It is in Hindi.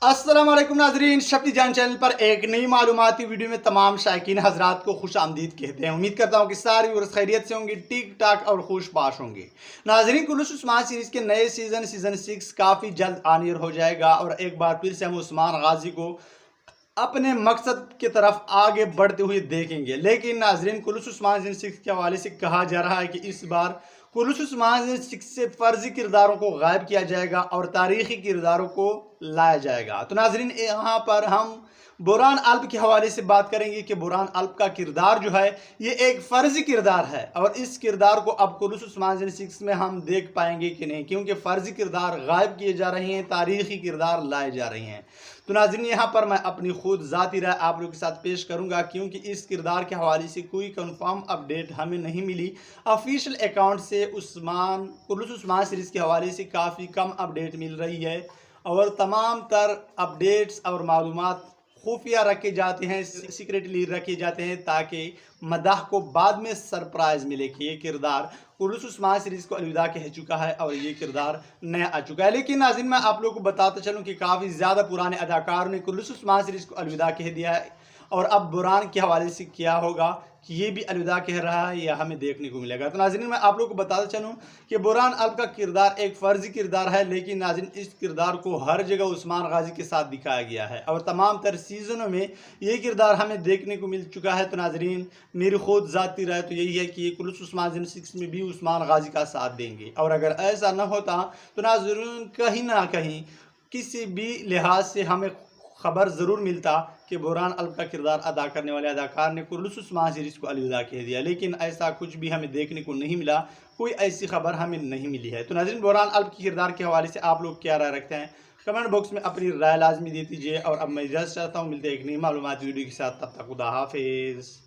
अस्सलाम वालेकुम नाजरीन, शफी जान चैनल पर एक नई मालूमाती वीडियो में तमाम शायकीन हजरात को खुश आमदीद कहते हैं। उम्मीद करता हूँ कि सारी व्यूअर्स खैरियत से होंगे, ठीक ठाक और खुश बाश होंगे। नाजरीन, कुल्लूस उस्मान सीरीज़ के नए सीज़न 6 काफ़ी जल्द आनियर हो जाएगा और एक बार फिर से हम उस्मान गाजी को अपने मकसद की तरफ आगे बढ़ते हुए देखेंगे। लेकिन नाजरीन, कुल्लूस उस्मान सीज़न 6 के हवाले से कहा जा रहा है कि इस बार कुल्लूस उस्मान सीज़न 6 से फ़र्जी किरदारों को गायब किया जाएगा और तारीख़ी किरदारों को लाया जाएगा। तो नाजरीन, यहाँ पर हम बुरहान अल्प के हवाले से बात करेंगे कि बुरहान अल्प का किरदार जो है ये एक फ़र्जी किरदार है और इस किरदार को अब कुल्लूस उस्मान सीज़न 6 में हम देख पाएंगे कि नहीं, क्योंकि फ़र्जी किरदार गायब किए जा रहे हैं, तारीख़ी किरदार लाए जा रहे हैं। तो नाज़रीन, यहाँ पर मैं अपनी खुद ज़ाती राय आप लोगों के साथ पेश करूँगा, क्योंकि इस किरदार के हवाले से कोई कंफर्म अपडेट हमें नहीं मिली। ऑफिशियल अकाउंट से कुल्लूस उस्मान सीरीज़ के हवाले से काफ़ी कम अपडेट मिल रही है और तमाम तर अपडेट्स और मालूमात खुफिया रखे जाते हैं, सीक्रेटली रखे जाते हैं, ताकि मदाह को बाद में सरप्राइज़ मिले कि ये किरदार कुल्लूस उस्मान सीरीज़ को अलविदा कह चुका है और ये किरदार नया आ चुका है। लेकिन नाज़रीन, मैं आप लोगों को बताता चलूँ कि काफ़ी ज़्यादा पुराने अदाकारों ने कुल्लूस उस्मान सीरीज़ को अलविदा कह दिया है और अब बुरहान के हवाले से क्या होगा कि ये भी अलविदा कह रहा है या हमें देखने को मिलेगा। तो नाज़रीन, मैं आप लोगों को बताता चलूँ कि बुरहान अल्प का किरदार एक फ़र्जी किरदार है, लेकिन नाज़रीन इस किरदार को हर जगह उस्मान गाजी के साथ दिखाया गया है और तमाम तर सीज़नों में ये किरदार हमें देखने को मिल चुका है। तो नाज़रीन, मेरी खुद ज़ाती राय तो यही है कि ये कुल्लूस उस्मान सीज़न 6 में भी उस्मान गाजी का साथ देंगे और अगर ऐसा न होता तो नाज़रीन कहीं ना कहीं किसी भी लिहाज से हमें खबर ज़रूर मिलता कि बुरहान अल्प का किरदार अदा करने वाले अदाकार ने कुल्लूस उस्मान सीरीज़ को अलविदा कह दिया, लेकिन ऐसा कुछ भी हमें देखने को नहीं मिला, कोई ऐसी खबर हमें नहीं मिली है। तो नाज़रीन, बुरहान अल्प के किरदार के हवाले से आप लोग क्या राय रखते हैं, कमेंट बॉक्स में अपनी राय लाजमी दे दीजिए और अब मैं इजाज़त चाहता हूँ, मिलते हैं एक नई मालूमाती वीडियो के साथ, तब तक खुदा हाफिज़।